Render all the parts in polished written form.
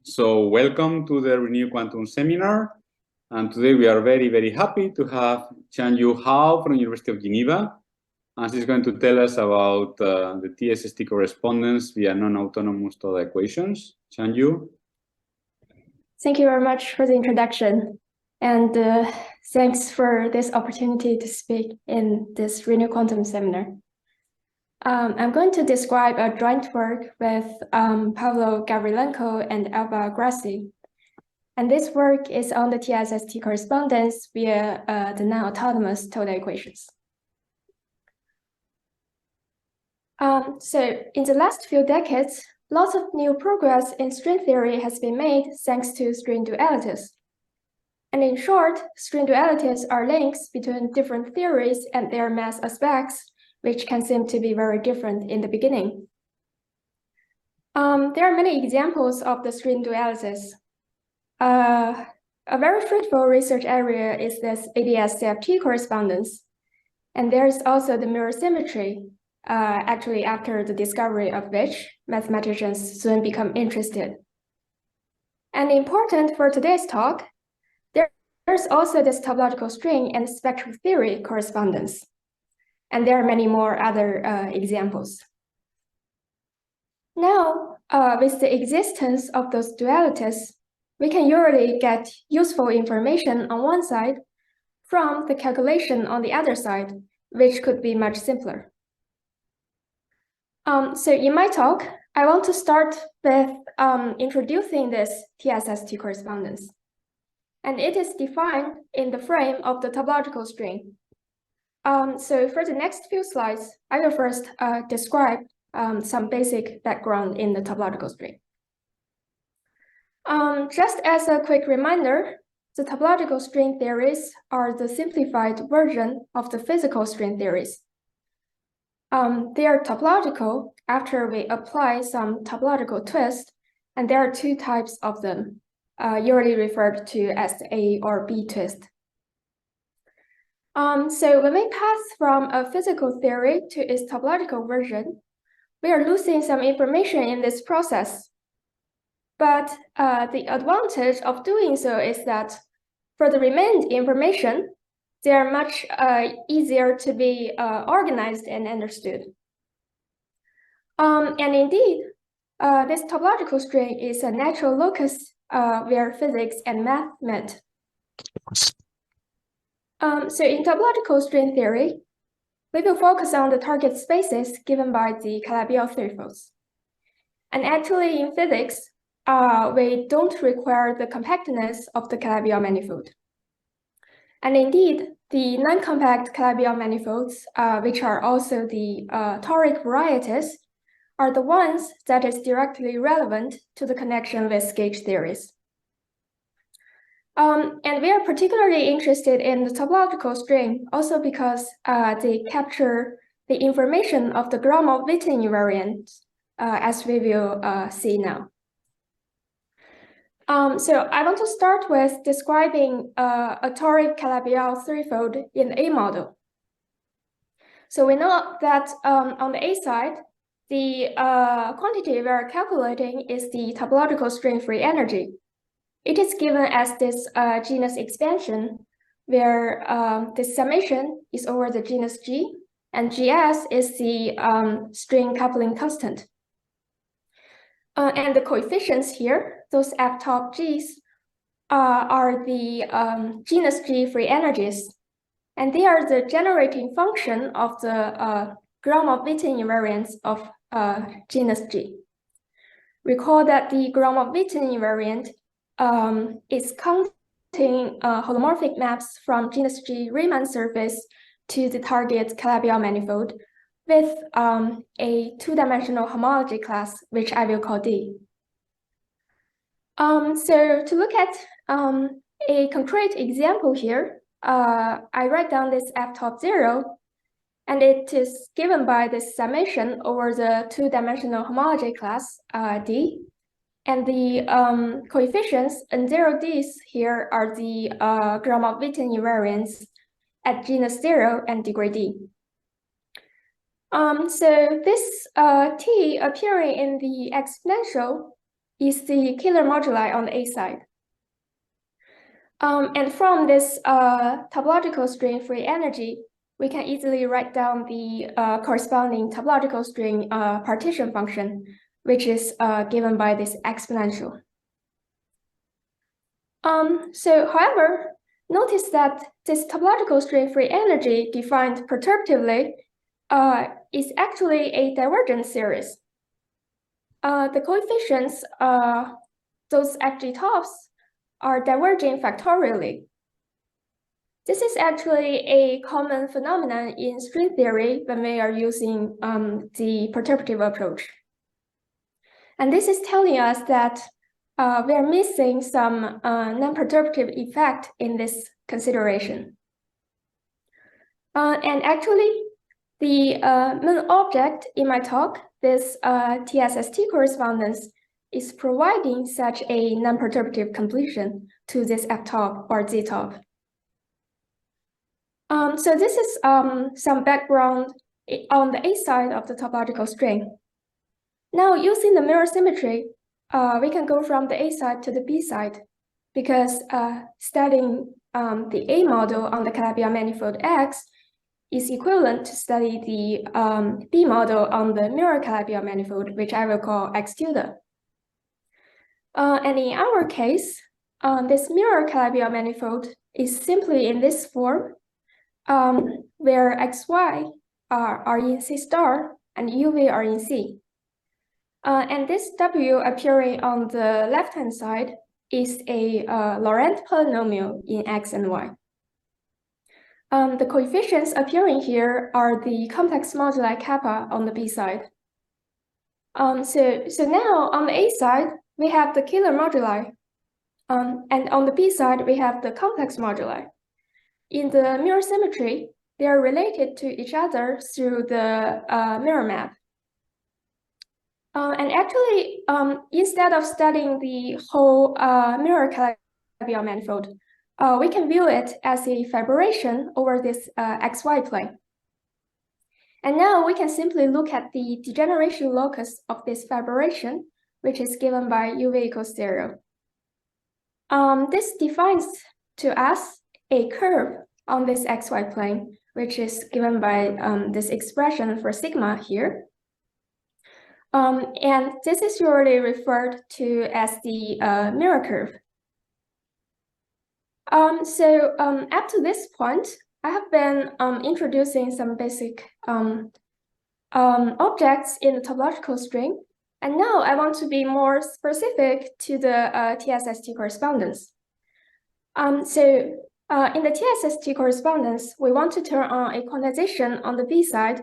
So welcome to the ReNewQuantum seminar. And today we are very, very happy to have Qianyu Hao from University of Geneva. And she's going to tell us about the TSST correspondence via non-autonomous Toda equations. Qianyu. Thank you very much for the introduction. And thanks for this opportunity to speak in this ReNewQuantum seminar. I'm going to describe a joint work with Pavlo Gavrilenko and Alba Grassi. And this work is on the TSST correspondence via the non-autonomous Toda equations. So in the last few decades, lots of new progress in string theory has been made thanks to string dualities. And in short, string dualities are links between different theories and their mass aspects, which can seem to be very different in the beginning. There are many examples of the string dualities. A very fruitful research area is this ADS-CFT correspondence. And there's also the mirror symmetry, actually after the discovery of which mathematicians soon become interested. And important for today's talk, there's also this topological string and spectral theory correspondence. And there are many more other examples. Now, with the existence of those dualities, we can usually get useful information on one side from the calculation on the other side, which could be much simpler. So in my talk, I want to start with introducing this TSST correspondence. And it is defined in the frame of the topological string. So for the next few slides, I will first describe some basic background in the topological string. Just as a quick reminder, the topological string theories are the simplified version of the physical string theories. They are topological after we apply some topological twist, and there are two types of them, usually referred to as the A or B twist. So when we pass from a physical theory to its topological version, we are losing some information in this process. But the advantage of doing so is that for the remaining information, they are much easier to be organized and understood. And indeed, this topological string is a natural locus where physics and math met. So in topological string theory, we will focus on the target spaces given by the Calabi-Yau threefolds. And actually in physics, we don't require the compactness of the Calabi-Yau manifold. And indeed, the non-compact Calabi-Yau manifolds, which are also the toric varieties, are the ones that is directly relevant to the connection with gauge theories. And we are particularly interested in the topological string also because they capture the information of the Gromov-Witten invariant, as we will see now. So I want to start with describing a toric Calabi-Yau threefold in the A model. So we know that on the A side, the quantity we are calculating is the topological string free energy. It is given as this genus expansion, where the summation is over the genus G, and GS is the string coupling constant. And the coefficients here, those F top G's, are the genus G free energies. And they are the generating function of the Gromov-Witten invariance of genus G. Recall that the Gromov-Witten invariant is counting holomorphic maps from genus G Riemann surface to the target Calabi-Yau manifold with a two-dimensional homology class, which I will call D. So to look at a concrete example here, I write down this F top 0, and it is given by this summation over the two-dimensional homology class D. And the coefficients N0Ds here are the Gromov-Witten invariants at genus 0 and degree D. So this T appearing in the exponential is the Kähler moduli on the A side. And from this topological string free energy, we can easily write down the corresponding topological string partition function, which is given by this exponential. However, notice that this topological string free energy defined perturbatively is actually a divergent series. The coefficients, those edge-tops, are diverging factorially. This is actually a common phenomenon in string theory when we are using the perturbative approach. And this is telling us that we are missing some non-perturbative effect in this consideration. And actually, the main object in my talk, this TSST correspondence, is providing such a non-perturbative completion to this F-top or Z-top. So this is some background on the A side of the topological string. Now, using the mirror symmetry, we can go from the A side to the B side, because studying the A model on the Calabi-Yau manifold X is equivalent to study the B model on the mirror Calabi-Yau manifold, which I will call X tilde. And in our case, this mirror Calabi-Yau manifold is simply in this form, where XY are in C star and UV are in C. And this W appearing on the left-hand side is a Laurent polynomial in X and Y. The coefficients appearing here are the complex moduli kappa on the B side. So now on the A side, we have the Kähler moduli, and on the B side, we have the complex moduli. In the mirror symmetry, they are related to each other through the mirror map. And actually, instead of studying the whole mirror Calabi-Yau manifold, we can view it as a fibration over this XY plane. And now we can simply look at the degeneration locus of this fibration, which is given by UV equals 0. This defines to us a curve on this XY plane, which is given by this expression for sigma here. And this is usually referred to as the mirror curve. So up to this point, I have been introducing some basic objects in the topological string. And now I want to be more specific to the TSST correspondence. So in the TSST correspondence, we want to turn on a quantization on the B side.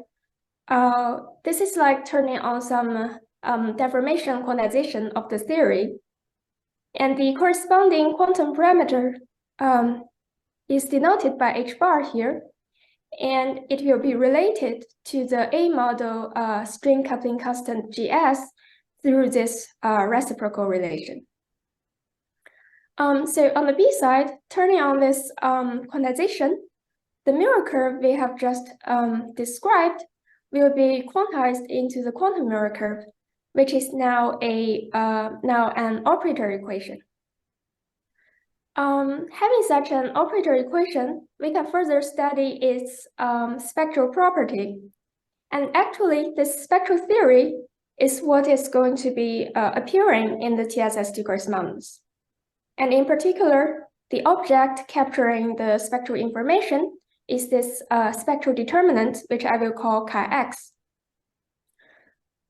This is like turning on some deformation quantization of the theory. And the corresponding quantum parameter is denoted by H bar here. And it will be related to the A model string coupling constant GS through this reciprocal relation. So on the B side, turning on this quantization, the mirror curve we have just described will be quantized into the quantum mirror curve, which is now an operator equation. Having such an operator equation, we can further study its spectral property. And actually, this spectral theory is what is going to be appearing in the TSST correspondence. And in particular, the object capturing the spectral information is this spectral determinant, which I will call chi-x.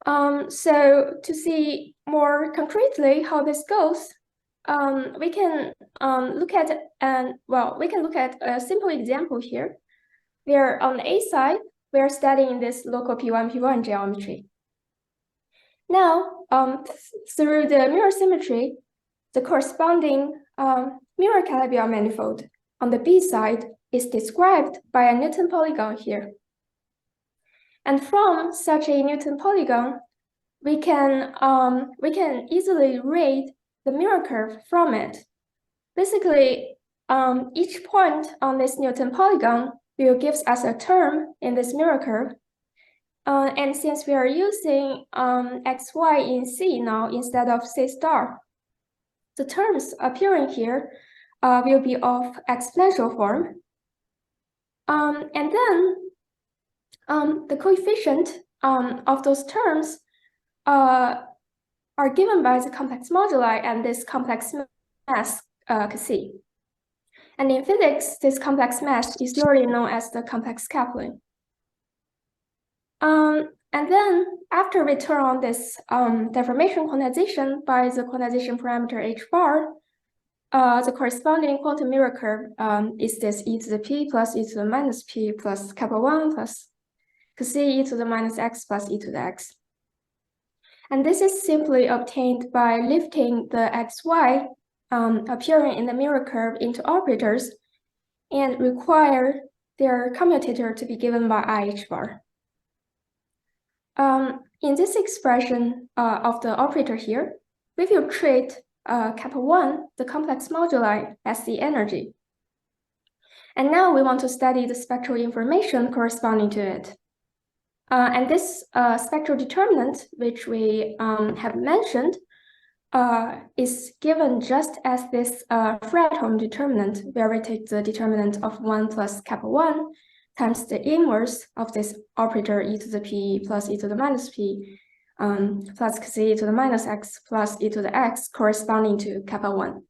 So to see more concretely how this goes, we can look at a simple example here, where on the A side, we are studying this local P1 geometry. Now, through the mirror symmetry, the corresponding mirror Calabi-Yau manifold on the B side is described by a Newton polygon here. And from such a Newton polygon, we can easily read the mirror curve from it. Basically, each point on this Newton polygon will give us a term in this mirror curve. And since we are using xy in C now instead of C star, the terms appearing here will be of exponential form. And then the coefficient of those terms are given by the complex moduli and this complex mass Xi. And in physics, this complex mass is usually known as the complex coupling. And then after we turn on this deformation quantization by the quantization parameter h bar, the corresponding quantum mirror curve is this e to the p plus e to the minus p plus kappa 1 plus Xi e to the minus x plus e to the x. And this is simply obtained by lifting the xy appearing in the mirror curve into operators and require their commutator to be given by IH bar. In this expression of the operator here, we will treat kappa 1, the complex moduli, as the energy. And now we want to study the spectral information corresponding to it. And this spectral determinant, which we have mentioned, is given just as this Fredholm determinant, where we take the determinant of 1 plus kappa 1 times the inverse of this operator e to the p plus e to the minus p plus Xi e to the minus x plus e to the x corresponding to kappa 1.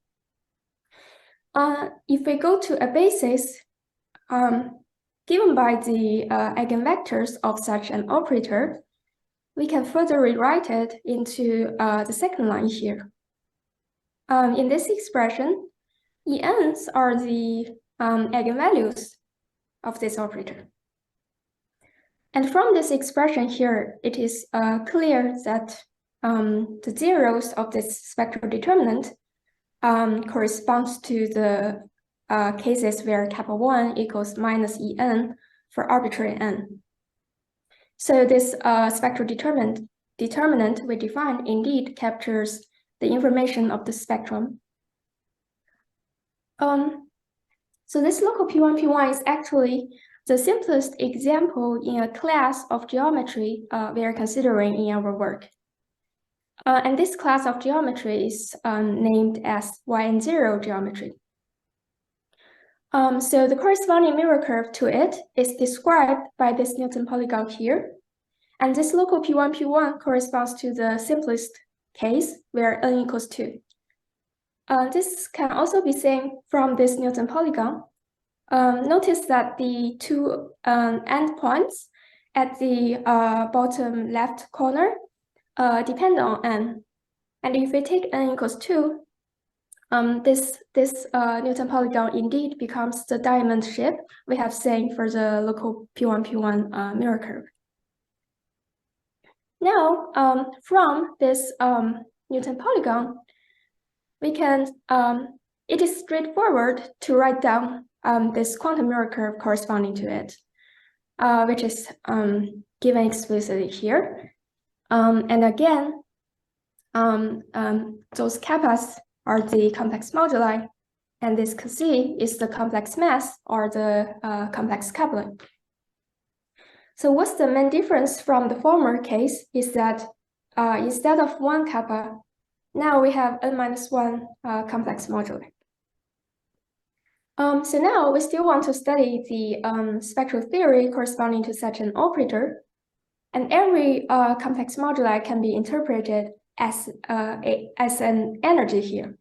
If we go to a basis given by the eigenvectors of such an operator, we can further rewrite it into the second line here. In this expression, ENs are the eigenvalues of this operator. And from this expression here, it is clear that the zeros of this spectral determinant corresponds to the cases where kappa 1 equals minus En for arbitrary n. So this spectral determinant we defined indeed captures the information of the spectrum. So this local P1, P1 is actually the simplest example in a class of geometry we are considering in our work. And this class of geometry is named as Yn0 geometry. So the corresponding mirror curve to it is described by this Newton polygon here. And this local P1, P1 corresponds to the simplest case where n equals 2. This can also be seen from this Newton polygon. Notice that the two endpoints at the bottom left corner depend on n. And if we take n equals 2, this Newton polygon indeed becomes the diamond shape we have seen for the local P1, P1 mirror curve. Now, from this Newton polygon, we can, it is straightforward to write down this quantum mirror curve corresponding to it, which is given explicitly here. And again, those kappas are the complex moduli, and this Xi is the complex mass or the complex coupling. So what's the main difference from the former case is that instead of 1 kappa, now we have n-1 complex moduli. So now we still want to study the spectral theory corresponding to such an operator, and every complex moduli can be interpreted as an energy here.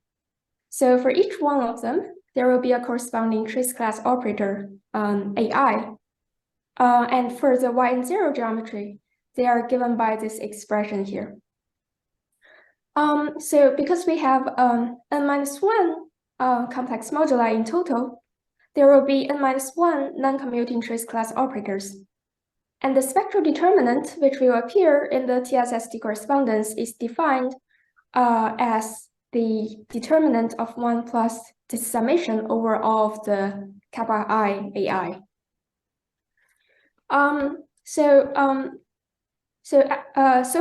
So for each one of them, there will be a corresponding trace class operator, AI. And for the Yn0 geometry, they are given by this expression here. So because we have n-1 complex moduli in total, there will be n-1 non-commuting trace class operators. And the spectral determinant, which will appear in the TSST correspondence, is defined as the determinant of 1 plus the summation over all of the kappa I AI. So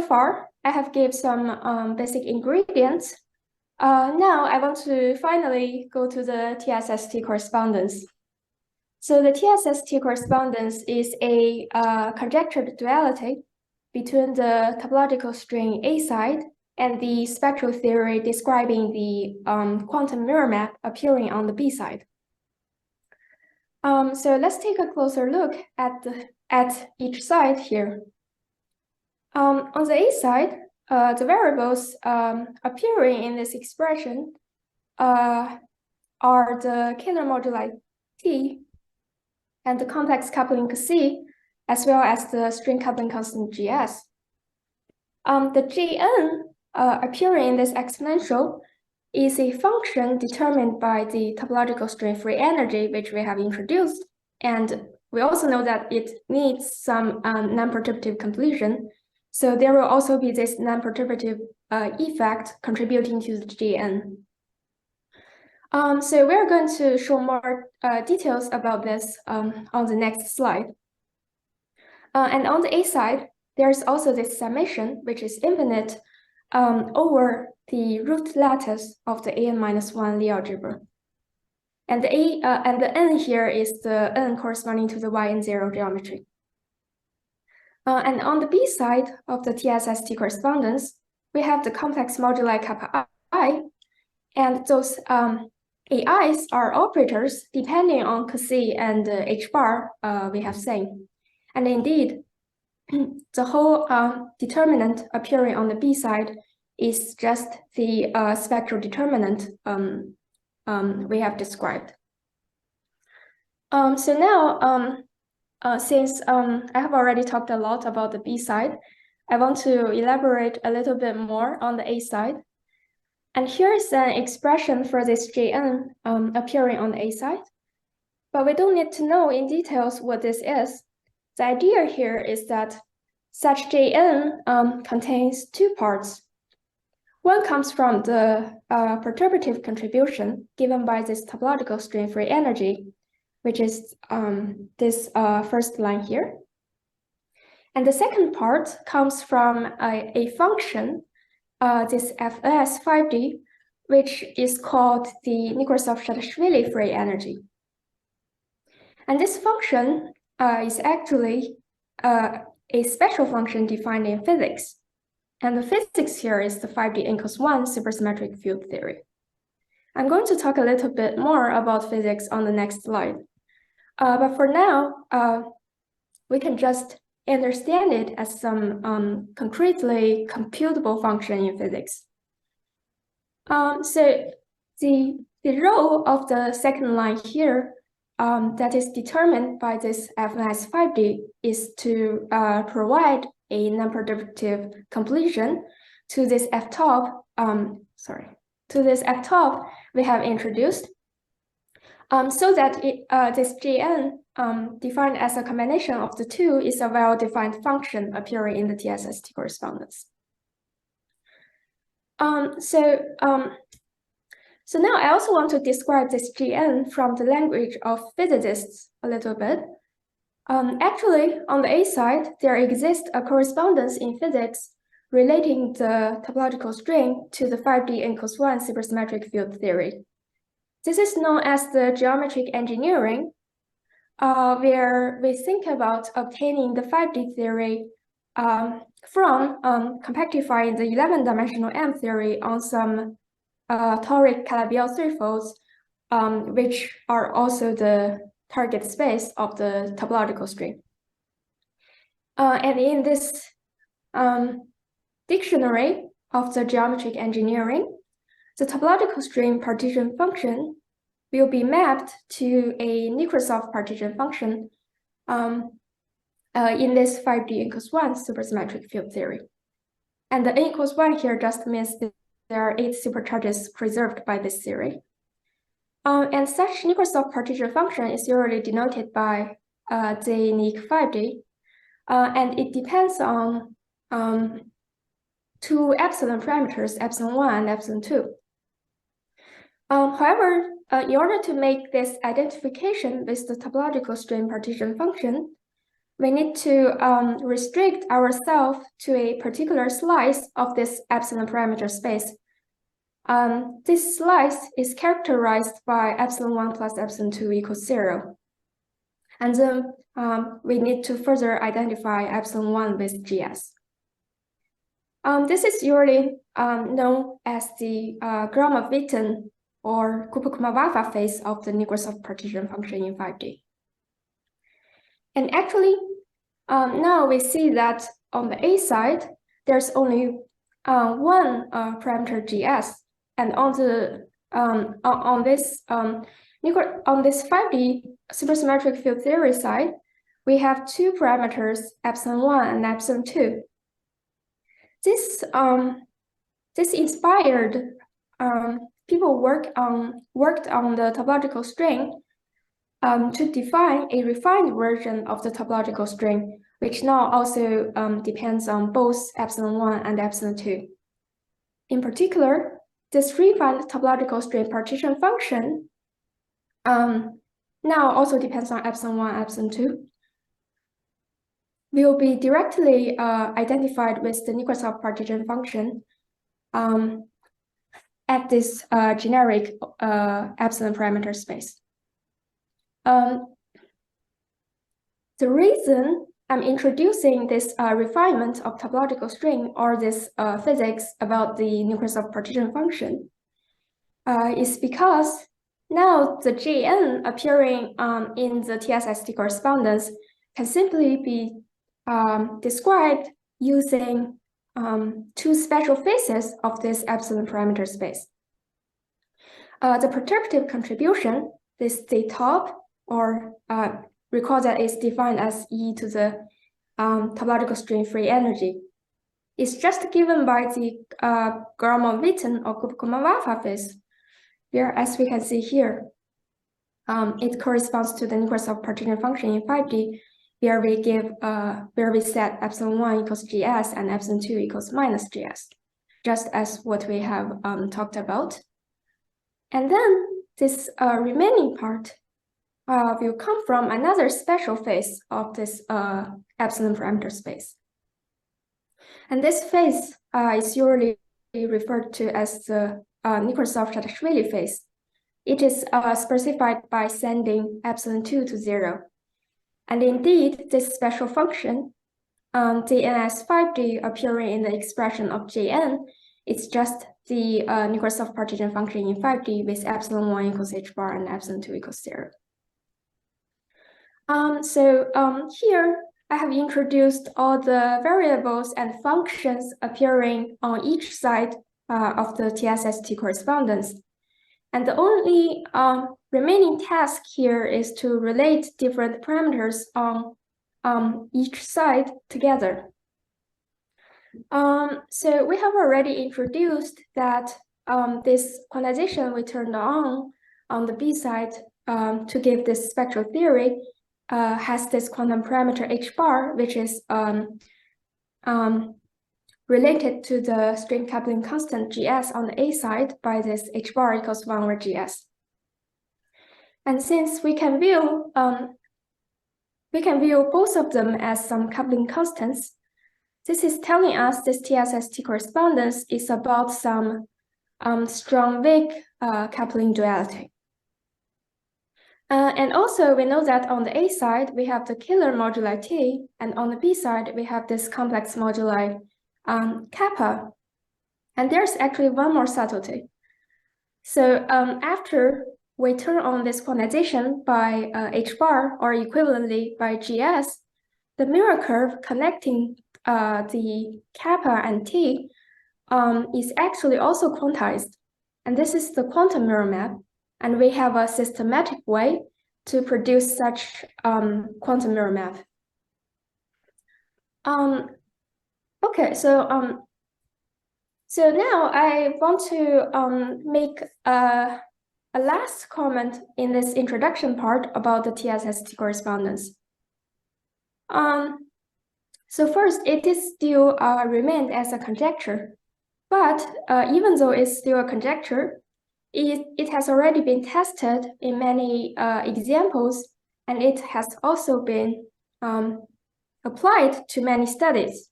far, I have given some basic ingredients. Now I want to finally go to the TSST correspondence. So the TSST correspondence is a conjectured duality between the topological string A side and the spectral theory describing the quantum mirror map appearing on the B side. So let's take a closer look at each side here. On the A side, the variables appearing in this expression are the Kähler moduli T and the complex coupling C, as well as the string coupling constant GS. The Gn appearing in this exponential is a function determined by the topological string free energy, which we have introduced. And we also know that it needs some non-perturbative completion. So there will also be this non-perturbative effect contributing to the Gn. So we're going to show more details about this on the next slide. And on the A side, there's also this summation, which is infinite over the root lattice of the an-1 Lie algebra. And the n here is the n corresponding to the yn0 geometry. And on the B side of the TSST correspondence, we have the complex moduli kappa I, and those AIs are operators depending on Kc and H bar we have seen. And indeed, the whole determinant appearing on the B side is just the spectral determinant we have described. So now, since I have already talked a lot about the B side, I want to elaborate a little bit more on the A side. And here is an expression for this Jn appearing on the A side. But we don't need to know in details what this is. The idea here is that such Jn contains two parts. One comes from the perturbative contribution given by this topological string free energy, which is this first line here. And the second part comes from a function, this Fs 5D, which is called the Nekrasov-Shatashvili free energy. And this function is actually a special function defined in physics. And the physics here is the 5D n-1 supersymmetric field theory. I'm going to talk a little bit more about physics on the next slide. But for now, we can just understand it as some concretely computable function in physics. So the role of the second line here that is determined by this Fs 5D is to provide a non-perturbative completion to this F top, we have introduced, so that this Jn defined as a combination of the two is a well-defined function appearing in the TSST correspondence. So now I also want to describe this Gn from the language of physicists a little bit. Actually, on the A side, there exists a correspondence in physics relating the topological string to the 5D n-1 supersymmetric field theory. This is known as the geometric engineering, where we think about obtaining the 5D theory from compactifying the 11-dimensional M theory on some toric Calabi-Yau threefolds, which are also the target space of the topological string. And in this dictionary of the geometric engineering, the topological string partition function will be mapped to a Nekrasov partition function in this 5D n-1 supersymmetric field theory. And the n=1 here just means that there are 8 supercharges preserved by this theory. And such Nekrasov partition function is usually denoted by the Nk 5D, and it depends on two epsilon parameters, epsilon1 and epsilon2. However, in order to make this identification with the topological string partition function, we need to restrict ourselves to a particular slice of this epsilon parameter space. This slice is characterized by epsilon1 plus epsilon2 equals 0. And then we need to further identify epsilon 1 with GS. This is usually known as the Gromov-Witten or Kupukuma-Waffa phase of the Nekrasov partition function in 5D. And actually, now we see that on the A side, there's only one parameter GS, and on this 5D supersymmetric field theory side, we have two parameters, epsilon 1 and epsilon 2. This inspired people worked on the topological string to define a refined version of the topological string, which now also depends on both epsilon 1 and epsilon 2. In particular, this refined topological string partition function now also depends on epsilon 1 and epsilon 2. Will be directly identified with the Nekrasov partition function at this generic epsilon parameter space. The reason I'm introducing this refinement of topological string or this physics about the Nekrasov partition function is because now the Jn appearing in the TSST correspondence can simply be described using two special phases of this epsilon parameter space. The perturbative contribution, this the top, or recall that it's defined as E to the topological string free energy, is just given by the Gromov-Witten or Kupukuma-Waffa phase, where, as we can see here, it corresponds to the Nekrasov partition function in 5D, where we set epsilon 1 equals GS and epsilon 2 equals minus GS, just as what we have talked about. And then this remaining part will come from another special phase of this epsilon parameter space. And this phase is usually referred to as the Nekrasov-Chatashvili phase. It is specified by sending epsilon 2 to 0. And indeed, this special function, DNS5D appearing in the expression of Jn, it's just the Nekrasov partition function in 5D with epsilon 1 equals h bar and epsilon 2 equals 0. Here I have introduced all the variables and functions appearing on each side of the TSST correspondence. And the only remaining task here is to relate different parameters on each side together. So we have already introduced that this quantization we turned on the B side to give this spectral theory has this quantum parameter h bar, which is related to the string coupling constant GS on the A side by this h bar equals 1 over GS. And since we can view both of them as some coupling constants, this is telling us this TSST correspondence is about some strong weak coupling duality. And also we know that on the A side, we have the killer moduli T, and on the B side, we have this complex moduli kappa. And there's actually one more subtlety. So after we turn on this quantization by h bar, or equivalently by GS, the mirror curve connecting the kappa and T is actually also quantized. And this is the quantum mirror map. And we have a systematic way to produce such quantum mirror map. Okay, so now I want to make a last comment in this introduction part about the TSST correspondence. So first, it is still remained as a conjecture, but even though it's still a conjecture, it has already been tested in many examples, and it has also been applied to many studies.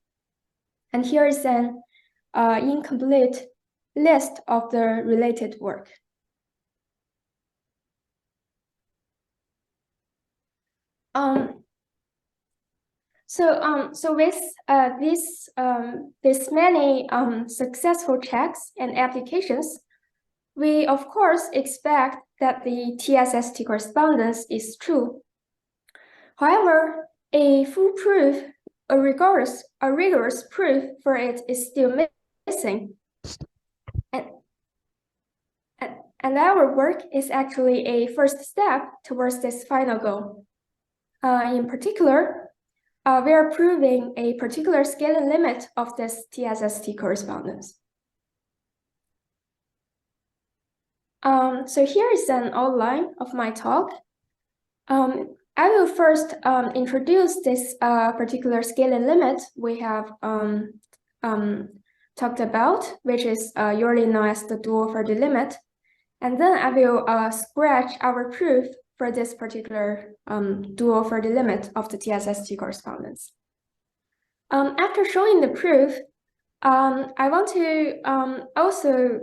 And here is an incomplete list of the related work. So with this many successful checks and applications, we of course expect that the TSST correspondence is true. However, a full proof, a rigorous proof for it is still missing. And our work is actually a first step towards this final goal. In particular, we are proving a particular scaling limit of this TSST correspondence. So here is an outline of my talk. I will first introduce this particular scaling limit we have talked about, which is usually known as the dual-Faraday limit. And then I will scratch our proof for this particular dual-Faraday limit of the TSST correspondence. After showing the proof, I want to also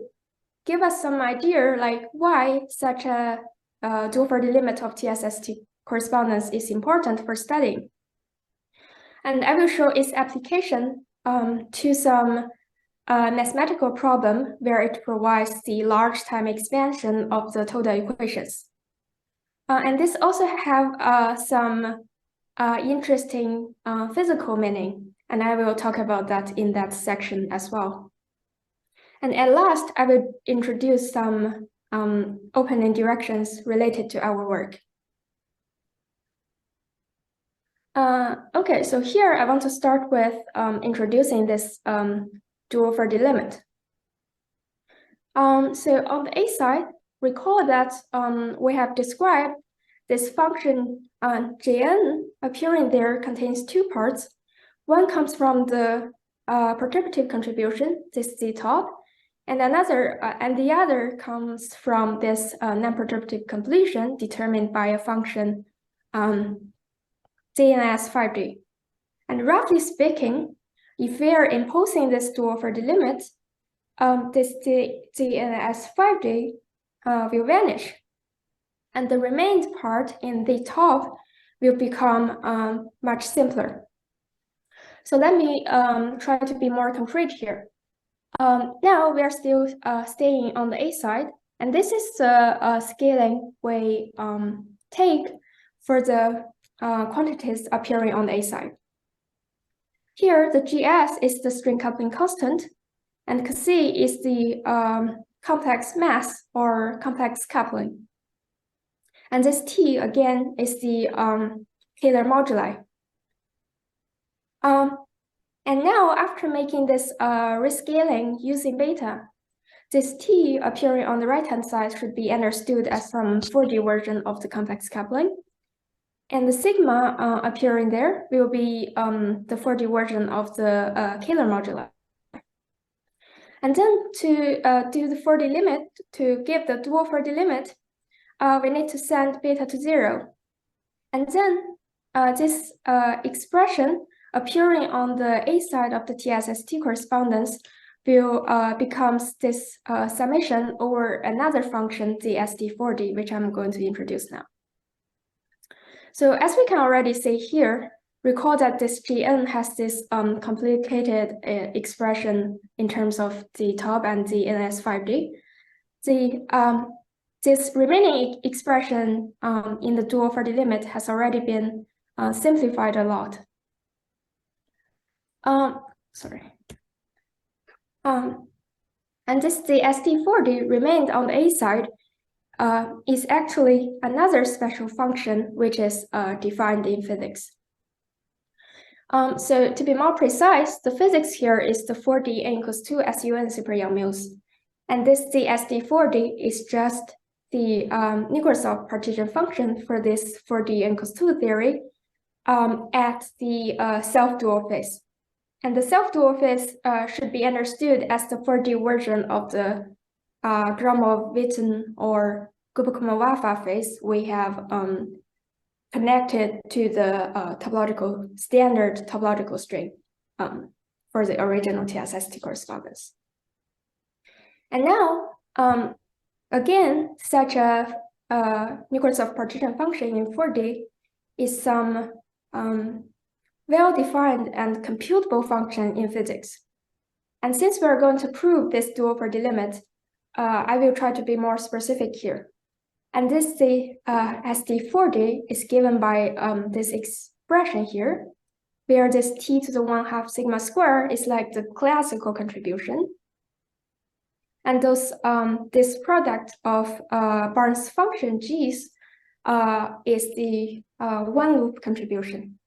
give us some idea like why such a dual-Faraday limit of TSST correspondence is important for studying. And I will show its application to some mathematical problem where it provides the large time expansion of the Toda equations. And this also have some interesting physical meaning, and I will talk about that in that section as well. And at last, I will introduce some opening directions related to our work. Okay, so here I want to start with introducing this dual-Faraday limit. So on the A side, recall that we have described this function Jn appearing there contains two parts. One comes from the perturbative contribution, this is the top, and the other comes from this non-perturbative completion determined by a function Jn 5D. And roughly speaking, if we are imposing this dual-Faraday limit, this Jn 5D will vanish, and the remaining part in the top will become much simpler. So let me try to be more concrete here. Now we are still staying on the A side, and this is the scaling we take for the quantities appearing on the A side. Here, the GS is the string coupling constant, and Kc is the complex mass or complex coupling. And this T, again, is the scalar moduli. And now, after making this rescaling using beta, this T appearing on the right-hand side should be understood as some 4D version of the complex coupling. And the sigma appearing there will be the 4D version of the scalar moduli. And then to do the 4D limit, to give the dual 4D limit, we need to send beta to 0. And then this expression appearing on the A side of the TSST correspondence will becomes this summation over another function, the SD4D, which I'm going to introduce now. So as we can already see here, recall that this Gn has this complicated expression in terms of the top and the NS5D. This remaining expression in the dual-Faraday limit has already been simplified a lot. And this the SD4D remained on the A side is actually another special function which is defined in physics. So to be more precise, the physics here is the 4D n equals 2 SUN super Yang-Mills. And this the SD4D is just the Nikolsov partition function for this 4D n equals 2 theory at the self-dual phase. And the self-dual phase should be understood as the 4D version of the Gromov-Witten or Gubakumov-Waffa phase we have connected to the standard topological string for the original TSST correspondence. And now, again, such a Nikolsov partition function in 4D is some well-defined and computable function in physics. And since we're going to prove this dual for the limit, I will try to be more specific here. And this SD4D is given by this expression here, where this t to the 1/2 sigma square is like the classical contribution. And this product of Barnes function G's is the one loop contribution.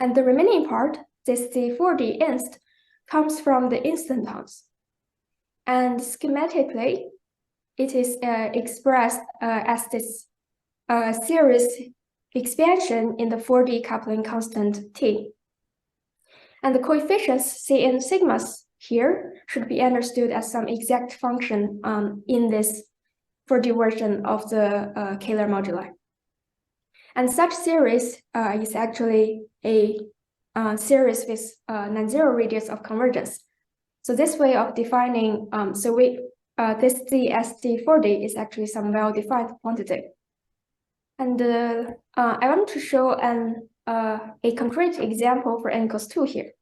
And the remaining part, this D4D inst, comes from the instantons. And schematically, it is expressed as this series expansion in the 4D coupling constant T. And the coefficients Cn sigmas here should be understood as some exact function in this 4D version of the Kähler moduli. And such series is actually a series with non-zero radius of convergence. So this way of defining, this DSD4D is actually some well-defined quantity. And I want to show a concrete example for n equals 2 here.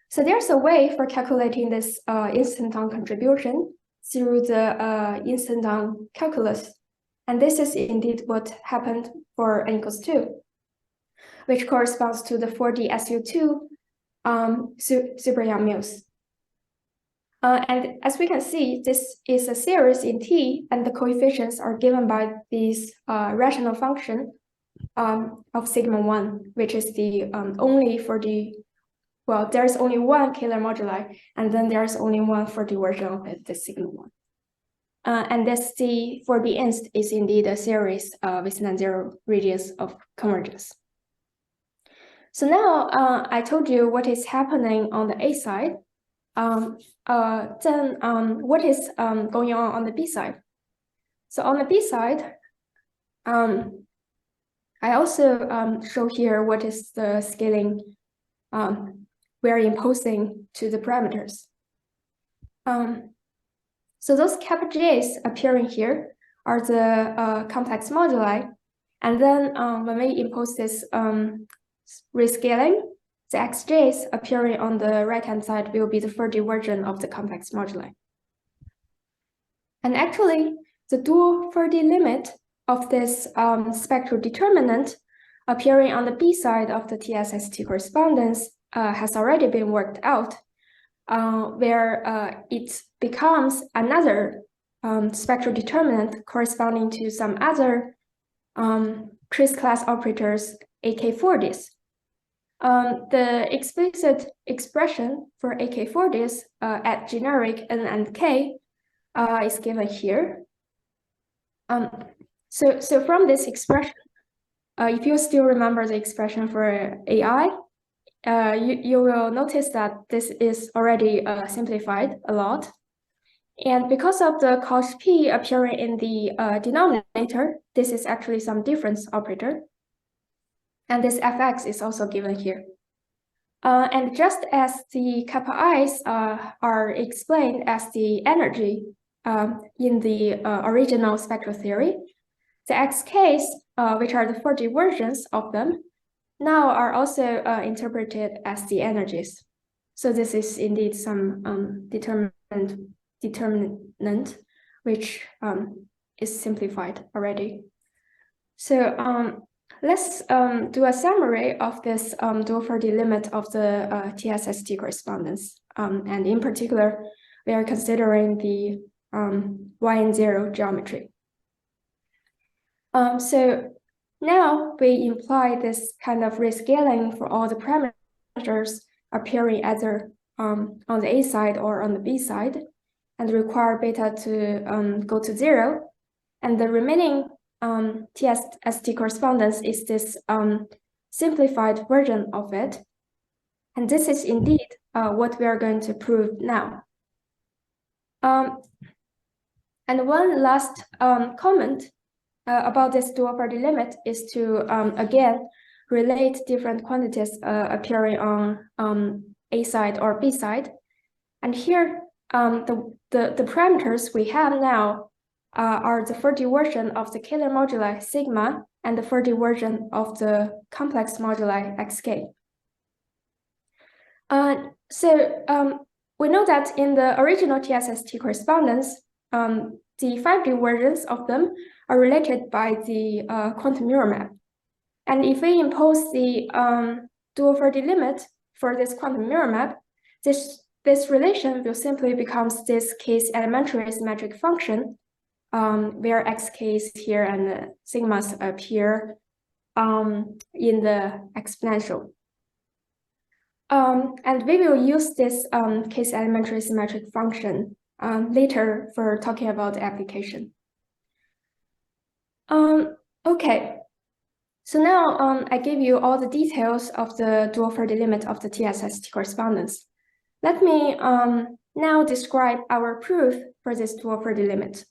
So there's a way for calculating this instanton contribution through the instanton calculus. And this is indeed what happened for n equals 2, which corresponds to the 4D SU2 super Young Mills. And as we can see, this is a series in T, and the coefficients are given by this rational function of sigma 1, which is the only for the, well, there's only one Kähler moduli, and then there's only one for the version of it, the sigma 1. And this the 4D inst is indeed a series with non-zero radius of convergence. So now I told you what is happening on the A side. Then what is going on the B side? So on the B side, I also show here what is the scaling we are imposing to the parameters. So those kappa j's appearing here are the complex moduli. And then when we impose this rescaling, the xj's appearing on the right-hand side will be the 4D version of the complex moduli. And actually, the dual 4D limit of this spectral determinant appearing on the B side of the TSST correspondence has already been worked out, where it becomes another spectral determinant corresponding to some other trace class operators, AK4Ds. The explicit expression for AK4Ds at generic N and K is given here. So from this expression, if you still remember the expression for AI, you will notice that this is already simplified a lot. And because of the cos P appearing in the denominator, this is actually some difference operator. And this fx is also given here. And just as the kappa i's are explained as the energy in the original spectral theory, the xk's, which are the 4D versions of them, now are also interpreted as the energies. So this is indeed some determinant, which is simplified already. So let's do a summary of this dual 4D limit of the TSST correspondence. And in particular, we are considering the Y0 geometry. So now we imply this kind of rescaling for all the parameters appearing either on the A side or on the B side, and require beta to go to 0. And the remaining TSST correspondence is this simplified version of it. And this is indeed what we are going to prove now. And one last comment about this dual 4D limit is to, again, relate different quantities appearing on A side or B side. And here, the parameters we have now are the 4D version of the Kähler moduli sigma and the 4D version of the complex moduli xk. We know that in the original TSST correspondence, the 5D versions of them are related by the quantum mirror map. And if we impose the dual 4D limit for this quantum mirror map, this relation will simply become this case elementary symmetric function, where xk is here and sigmas appear in the exponential. And we will use this case elementary symmetric function later for talking about the application. Okay, so now I gave you all the details of the dual 4D limit of the TSST correspondence. Let me now describe our proof for this dual 4D limit.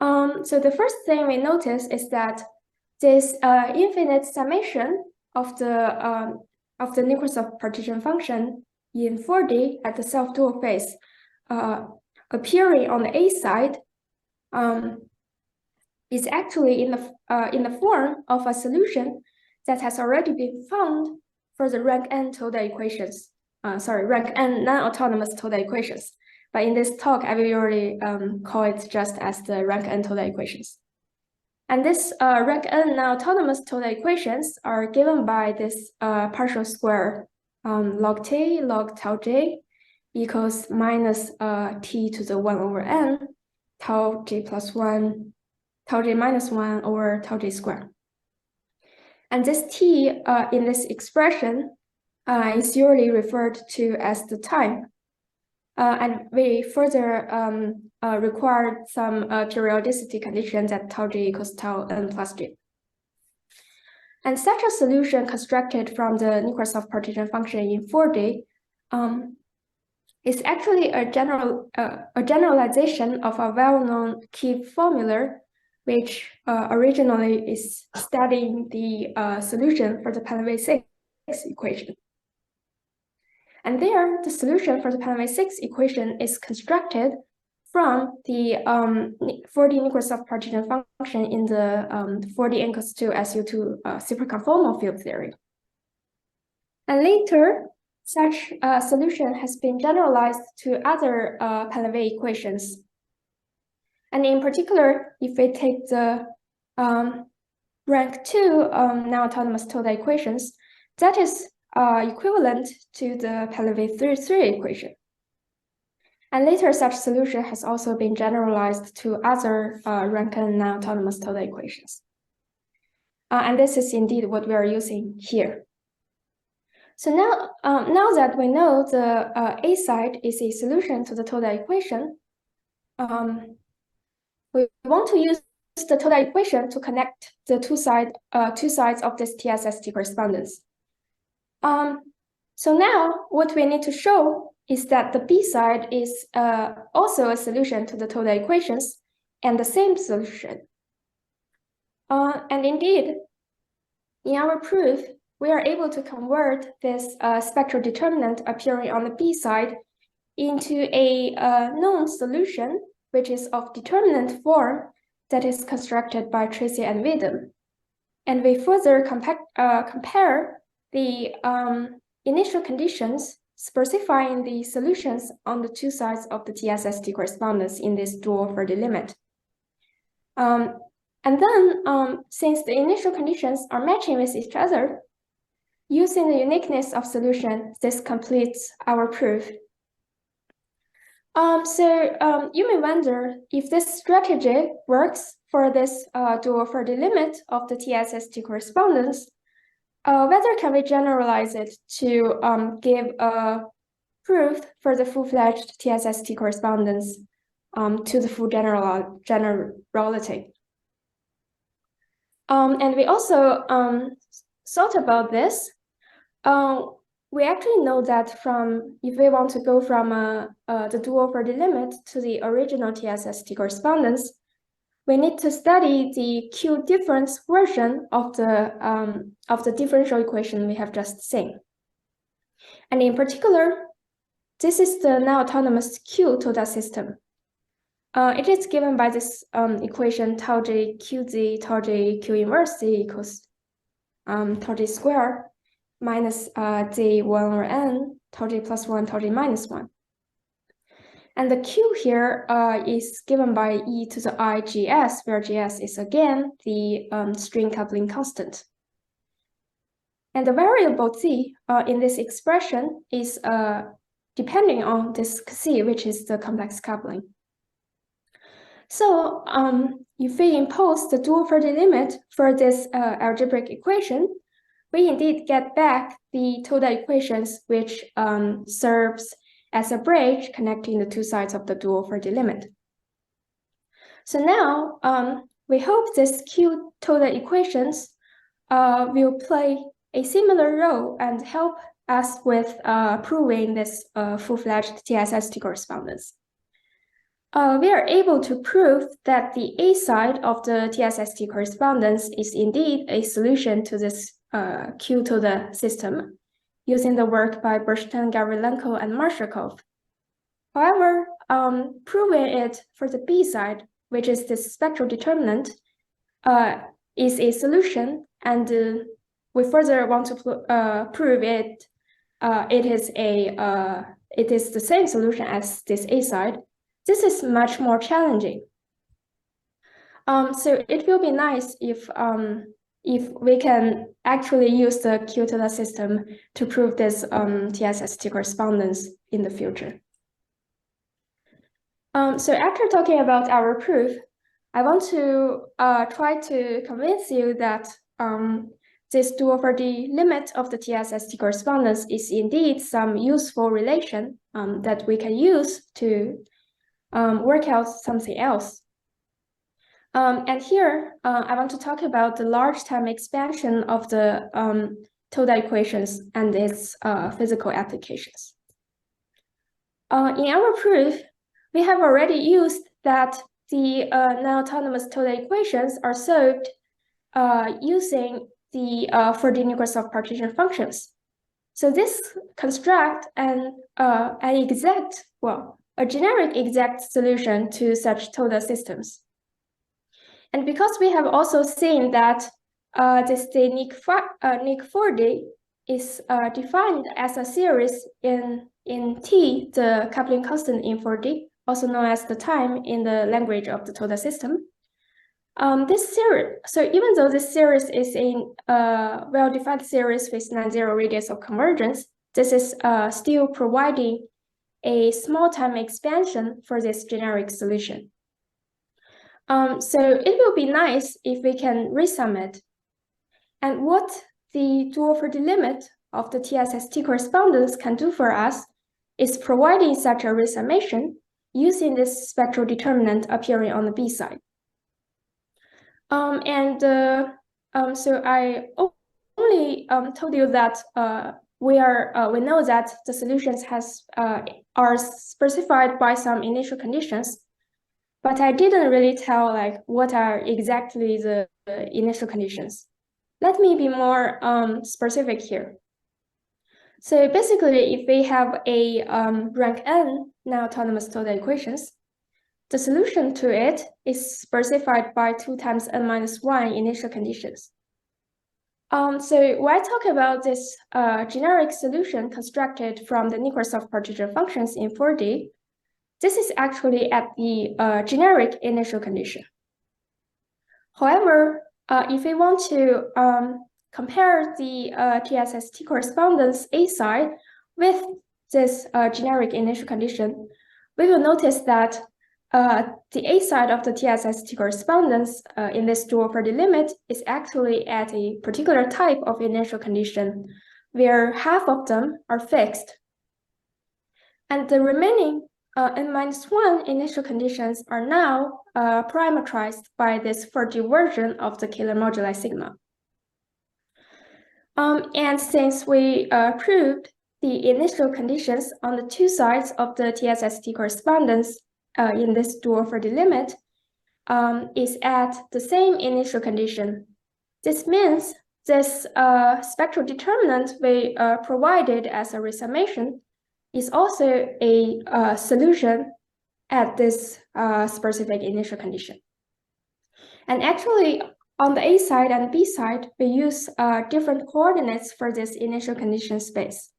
So the first thing we notice is that this infinite summation of the nucleus of partition function in 4D at the self-dual phase appearing on the A side is actually in the form of a solution that has already been found for the rank n Toda equations. Rank n non-autonomous Toda equations. But in this talk, I will already call it just as the rank n Toda equations. And this rank n non-autonomous Toda equations are given by this partial square log t log tau j equals minus t to the 1 over n, tau j plus 1, tau j minus 1 over tau j squared. And this t in this expression is usually referred to as the time. And we further require some periodicity conditions at tau j equals tau n plus j. And such a solution constructed from the nucleus of partition function in 4D is actually a generalization of a well-known key formula, which originally is studying the solution for the Palenvie-6 equation. And there, the solution for the Palenvie-6 equation is constructed from the 4D nucleus of partition function in the 4D equals to SU2 superconformal field theory. And later, such a solution has been generalized to other Palenvie equations. And in particular, if we take the rank 2 non-autonomous Toda equations, that is equivalent to the Palenvie-3 equation. And later, such solution has also been generalized to other rank n non-autonomous Toda equations. And this is indeed what we are using here. So now that we know the A side is a solution to the Toda equation, we want to use the Toda equation to connect the two sides of this TSST correspondence. So now what we need to show is that the B side is also a solution to the Toda equations and the same solution. And indeed, in our proof, we are able to convert this spectral determinant appearing on the B side into a known solution, which is of determinant form that is constructed by Tracy and Widom. And we further compare the initial conditions specifying the solutions on the two sides of the TSST correspondence in this dual 4D limit. And then, since the initial conditions are matching with each other, using the uniqueness of solution, this completes our proof. So you may wonder if this strategy works for this dual 4D limit of the TSST correspondence, whether can we generalize it to give a proof for the full-fledged TSST correspondence to the full generality. And we also thought about this. We actually know that if we want to go from the dual 4D limit to the original TSST correspondence, we need to study the Q difference version of the differential equation we have just seen. And in particular, this is the non-autonomous Q Toda system. It is given by this equation tau j qz tau j q inverse z equals tau j square minus j1 over n tau j plus 1 tau j minus 1. And the q here is given by e to the I gs, where gs is again the string coupling constant. And the variable z in this expression is depending on this c, which is the complex coupling. So if we impose the dual Faraday limit for this algebraic equation, we indeed get back the Toda equations, which serves as a bridge connecting the two sides of the dual Faraday limit. So now we hope this Q Toda equations will play a similar role and help us with proving this full-fledged TSST correspondence. We are able to prove that the A side of the TSST correspondence is indeed a solution to this Q-Toda system, using the work by Burstein, Gavrilenko, and Marshakov. However, proving it for the B side, which is the spectral determinant, is a solution, and we further want to prove it. It is the same solution as this A side. This is much more challenging. So it will be nice if we can actually use the Q-Toda system to prove this TSST correspondence in the future. So after talking about our proof, I want to try to convince you that this dual Faraday limit of the TSST correspondence is indeed some useful relation that we can use to work out something else. And here, I want to talk about the large time expansion of the Toda equations and its physical applications. In our proof, we have already used that the non-autonomous Toda equations are solved using the Faraday Nikolsov partition functions. So this construct a generic exact solution to such Toda systems. And because we have also seen that this Nick Faraday is defined as a series in T, the coupling constant in Faraday, also known as the time in the language of the Toda system. This series, so even though this series is a well-defined series with non-zero radius of convergence, this is still providing a small time expansion for this generic solution. So it will be nice if we can resum it. And what the dual Faraday limit of the TSST correspondence can do for us is providing such a resummation using this spectral determinant appearing on the B side. So I only told you that we know that the solutions are specified by some initial conditions, but I didn't really tell like what are exactly the initial conditions. Let me be more specific here. So basically, if we have a rank n non-autonomous Toda equations, the solution to it is specified by 2 times n minus 1 initial conditions. So when I talk about this generic solution constructed from the Nikolsov partition functions in 4D, this is actually at the generic initial condition. However, if we want to compare the TSST correspondence A side with this generic initial condition, we will notice that the A side of the TSST correspondence in this dual Faraday limit is actually at a particular type of initial condition where half of them are fixed. And the remaining n-1 initial conditions are now parameterized by this Faraday version of the Kähler moduli sigma. And since we proved the initial conditions on the two sides of the TSST correspondence in this dual Faraday limit is at the same initial condition. This means this spectral determinant we provided as a resummation is also a solution at this specific initial condition. And actually, on the A side and B side, we use different coordinates for this initial condition space.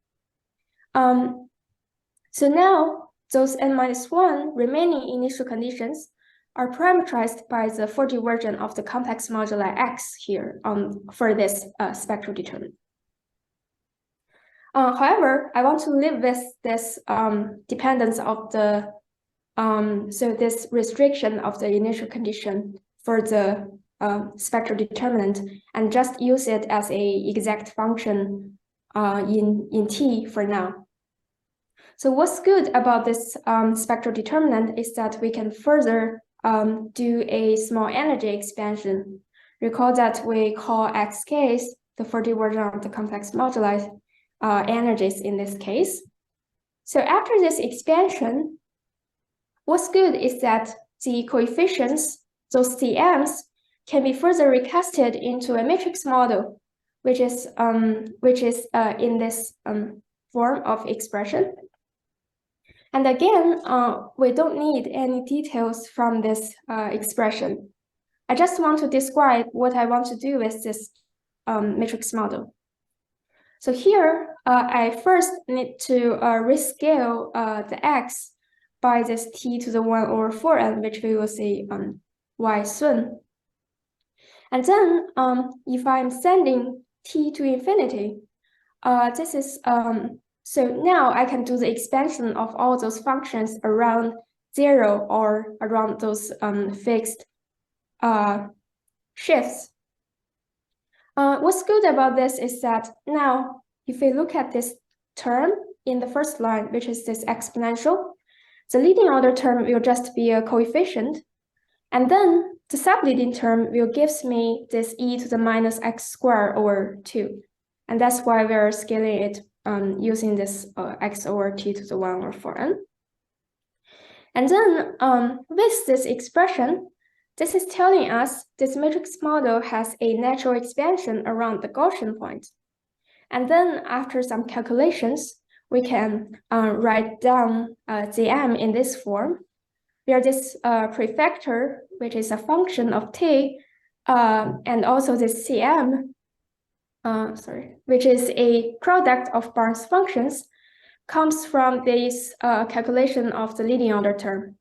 So now those n-1 remaining initial conditions are parameterized by the 4D version of the complex moduli X here for this spectral determinant. However, I want to leave with this dependence of the, so this restriction of the initial condition for the spectral determinant and just use it as a exact function in T for now. So what's good about this spectral determinant is that we can further do a small energy expansion. Recall that we call xk's the 4D version of the complex moduli energies in this case. So after this expansion, what's good is that the coefficients, those CMs, can be further recasted into a matrix model, which is in this form of expression. And again, we don't need any details from this expression. I just want to describe what I want to do with this matrix model. So here, I first need to rescale the x by this t to the 1/4n, which we will see y soon. And then if I'm sending t to infinity, this is, so now I can do the expansion of all those functions around 0 or around those fixed shifts. What's good about this is that now, if we look at this term in the first line, which is this exponential, the leading order term will just be a coefficient. And then the subleading term will gives me this e to the minus x squared over 2. And that's why we're scaling it using this x over t to the 1/4n. And then with this expression, this is telling us this matrix model has a natural expansion around the Gaussian point. And then after some calculations, we can write down Zm in this form, where this prefactor, which is a function of t, and also this Cm, which is a product of Barnes functions, comes from this calculation of the leading order term.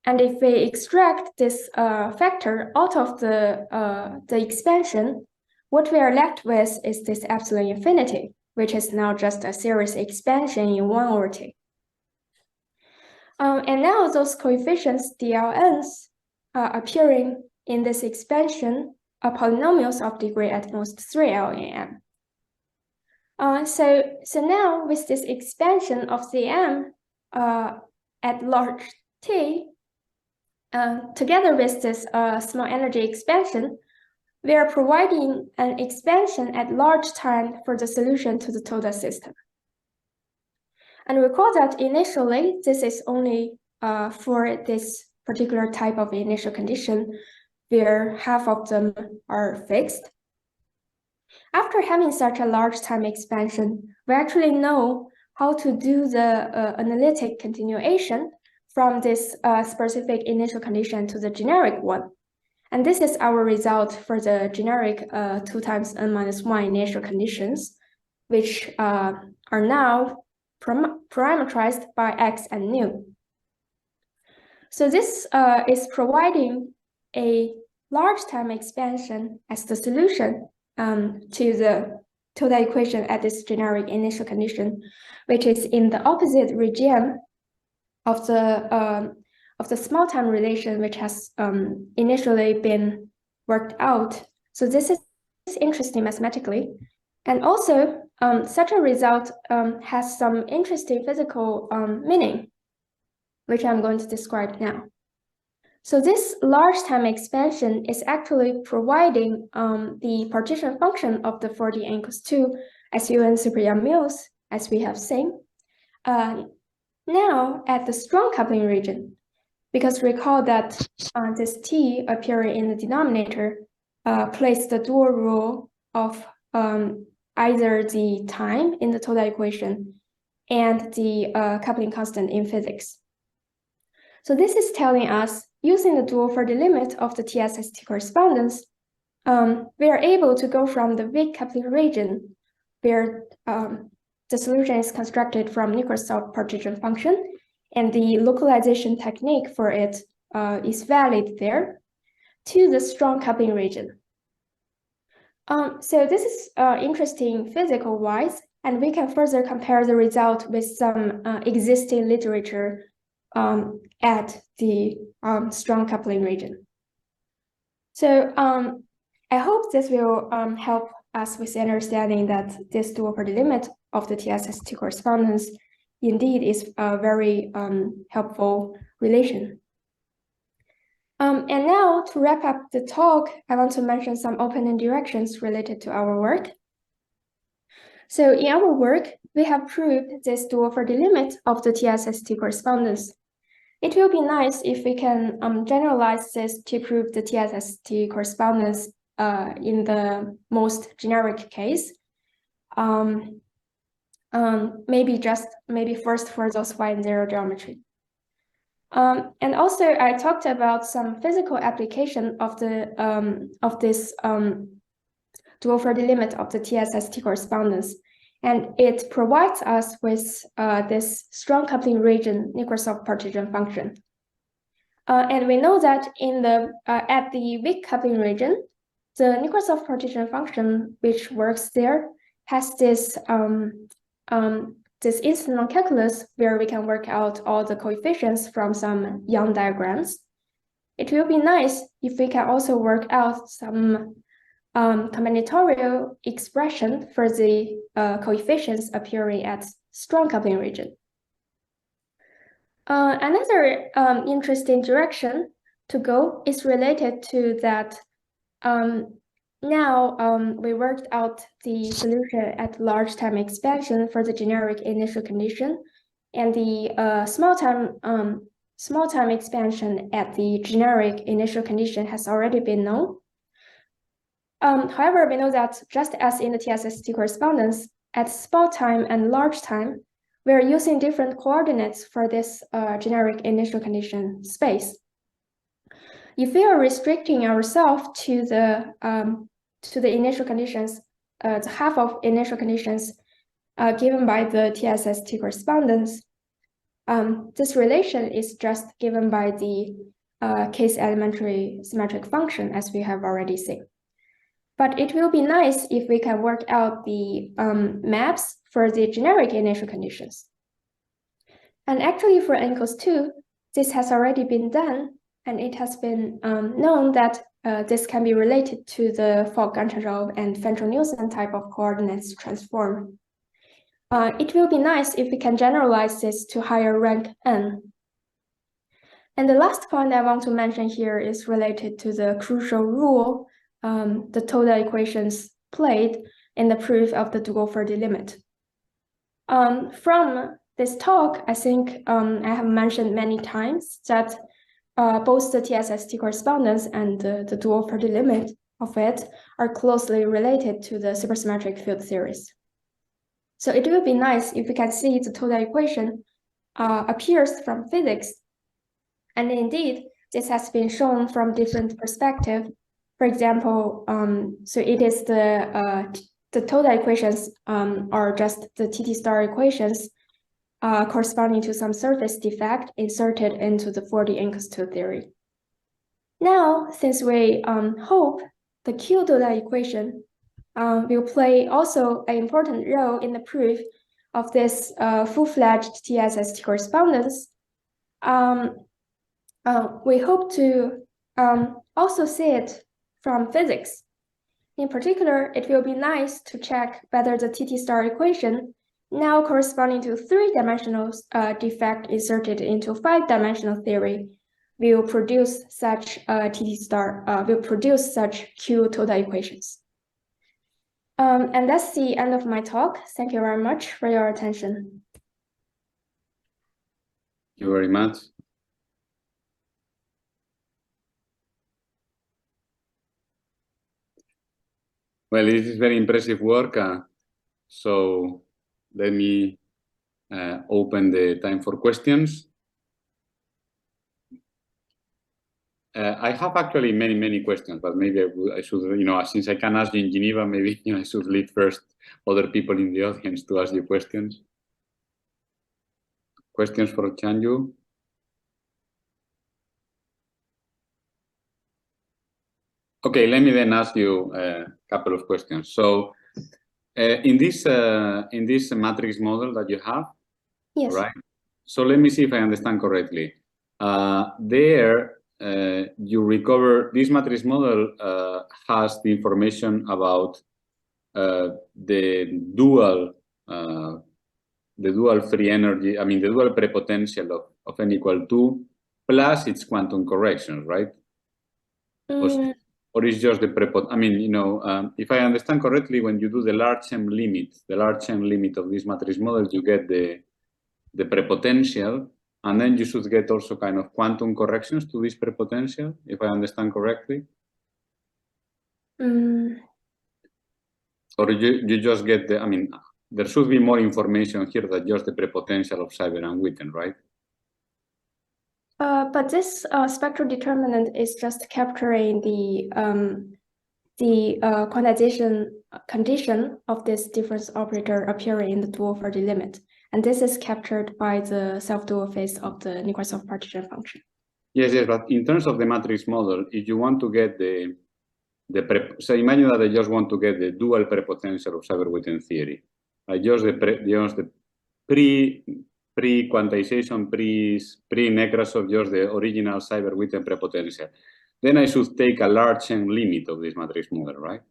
And if we extract this factor out of the expansion, what we are left with is this epsilon infinity, which is now just a series expansion in 1/t. And now those coefficients, DLNs, are appearing in this expansion are polynomials of degree at most 3L in M. So now with this expansion of Cm at large T, together with this small energy expansion, we are providing an expansion at large time for the solution to the Toda system. And recall that initially, this is only for this particular type of initial condition, where half of them are fixed. After having such a large time expansion, we actually know how to do the analytic continuation from this specific initial condition to the generic one. And this is our result for the generic 2 times n-1 initial conditions, which are now parameterized by x and nu. So this is providing a large time expansion as the solution to the Toda equation at this generic initial condition, which is in the opposite regime of the small time relation, which has initially been worked out. So this is interesting mathematically. And also, such a result has some interesting physical meaning, which I'm going to describe now. So this large time expansion is actually providing the partition function of the 4D n equals 2 as UN super young mules, as we have seen. Now at the strong coupling region, because recall that this t appearing in the denominator plays the dual rule of either the time in the Toda equation and the coupling constant in physics. So this is telling us, using the dual for the limit of the TSST correspondence, we are able to go from the weak coupling region, where the solution is constructed from Nicholson partition function, and the localization technique for it is valid there, to the strong coupling region. So this is interesting physical-wise, and we can further compare the result with some existing literature at the strong coupling region. So I hope this will help us with understanding that this dual for the limit of the TSST correspondence indeed is a very helpful relation. And now, to wrap up the talk, I want to mention some opening directions related to our work. So in our work, we have proved this dual for the limit of the TSST correspondence. It will be nice if we can generalize this to prove the TSST correspondence in the most generic case. Maybe first for those Y and zero geometry. And also, I talked about some physical application of this dual for the limit of the TSST correspondence, and it provides us with this strong coupling region Nicholson partition function. And we know that in the at the weak coupling region, the Nicholson partition function which works there has this this incident calculus where we can work out all the coefficients from some Young diagrams. It will be nice if we can also work out some combinatorial expression for the coefficients appearing at strong coupling region. Another interesting direction to go is related to that. Now we worked out the solution at large time expansion for the generic initial condition, and the small time expansion at the generic initial condition has already been known. However, we know that just as in the TSST correspondence, at small time and large time, we are using different coordinates for this generic initial condition space. If we are restricting ourselves to the initial conditions, the half of initial conditions given by the TSST correspondence, this relation is just given by the case elementary symmetric function, as we have already seen. But it will be nice if we can work out the maps for the generic initial conditions. And actually for n equals 2, this has already been done, and it has been known that this can be related to the Fogg-Goncharov and Fentrel-Nielsen type of coordinates transform. It will be nice if we can generalize this to higher rank n. And the last point I want to mention here is related to the crucial role the Toda equations played in the proof of the dual for the limit. From this talk, I think I have mentioned many times that both the TSST correspondence and the dual for the limit of it are closely related to the supersymmetric field theories. So it will be nice if we can see the Toda equation appears from physics. And indeed, this has been shown from different perspectives. For example, so it is the Toda equations are just the TT star equations corresponding to some surface defect inserted into the 4D N-2 theory. Now, since we hope the Q Toda equation will play also an important role in the proof of this full-fledged TSST correspondence, we hope to also see it from physics. In particular, it will be nice to check whether the TT star equation, now corresponding to 3-dimensional defect inserted into 5-dimensional theory, will produce such TT star, will produce such Q Toda equations. And that's the end of my talk. Thank you very much for your attention. Thank you very much. Well, this is very impressive work. So let me open the time for questions. I have actually many questions, but maybe I should, since I can ask you in Geneva, maybe I should lead first other people in the audience to ask you questions. Questions for Qianyu? Okay, let me then ask you a couple of questions. So, in this matrix model that you have, yes, right? So let me see if I understand correctly. You recover this matrix model has the information about the dual free energy. I mean, the dual prepotential of n equal 2 plus its quantum corrections, right? Or is just the I mean, if I understand correctly, when you do the large M limit of this matrix model, you get the prepotential, and then you should get also kind of quantum corrections to this prepotential, if I understand correctly. Or you just get I mean, there should be more information here than just the prepotential of Cyber and Witten, right? But this spectral determinant is just capturing the quantization condition of this difference operator appearing in the dual for the limit. And this is captured by the self-dual phase of the Nekrasov partition function. Yes, but in terms of the matrix model, if you want to get so imagine that I just want to get the dual prepotential of Cyber-Witten theory. I just the pre-quantization, pre-Nekrasov, just the original Cyber-Witten prepotential. Then I should take a large N limit of this matrix model, right?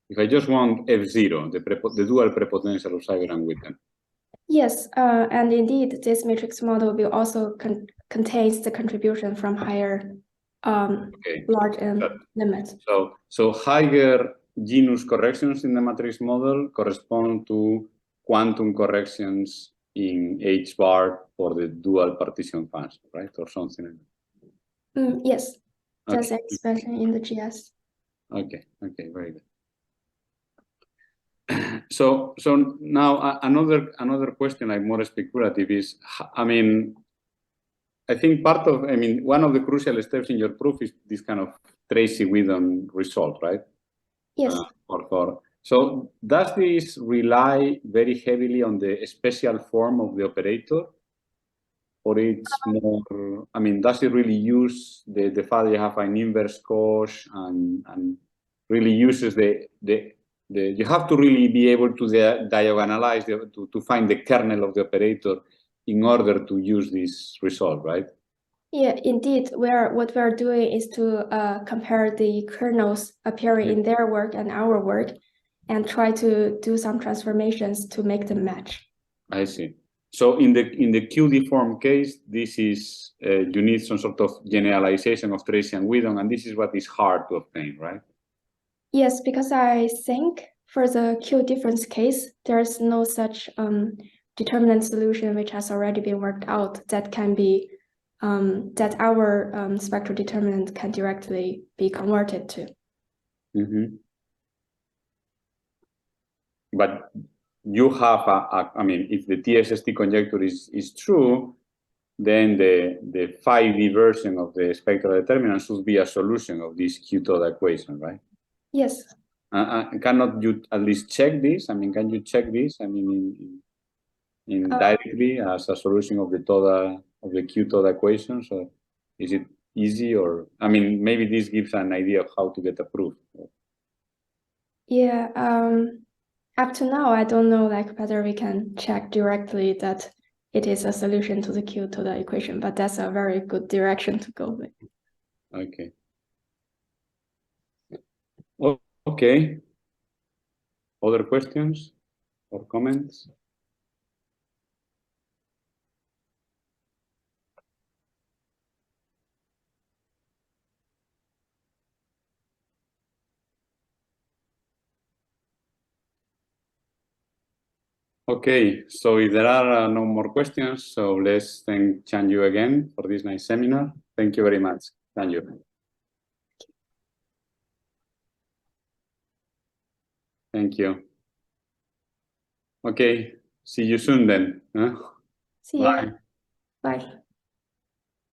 If I just want F0, the dual prepotential of Cyber and Witten. Yes, and indeed, this matrix model will also contains the contribution from higher large N limits. So higher genus corrections in the matrix model correspond to quantum corrections in H bar for the dual partition function, right? Or something like that. Yes, that's an expression in the GS. Okay, very good. So now another question, like more speculative, is, I mean, I think one of the crucial steps in your proof is this kind of Tracy-Whedon result, right? Yes. So does this rely very heavily on the special form of the operator? Or it's more, I mean, does it really use the fact that you have an inverse cosh and really uses you have to really be able to diagonalize, to find the kernel of the operator in order to use this result, right? Yeah, indeed. What we're doing is to compare the kernels appearing in their work and our work, and try to do some transformations to make them match. I see. So in the QD form case, this is you need some sort of generalization of Tracy and Whedon, and this is what is hard to obtain, right? Yes, because I think for the Q difference case, there's no such determinant solution which has already been worked out that can be that our spectral determinant can directly be converted to. But you have I mean, if the TSST conjecture is true, then the 5D version of the spectral determinant should be a solution of this Q-Toda equation, right? Yes. Cannot you at least check this? I mean, can you check this? I mean, in directly as a solution of the Q-Toda equation. So is it easy, or I mean, maybe this gives an idea of how to get a proof. Yeah. Up to now, I don't know whether we can check directly that it is a solution to the Q-Toda equation, but that's a very good direction to go with. Okay. Well, okay. Other questions or comments? Okay, so if there are no more questions, so let's thank Qianyu again for this nice seminar. Thank you very much, Qianyu. Thank you. Okay, see you soon then. Huh? See you. Bye.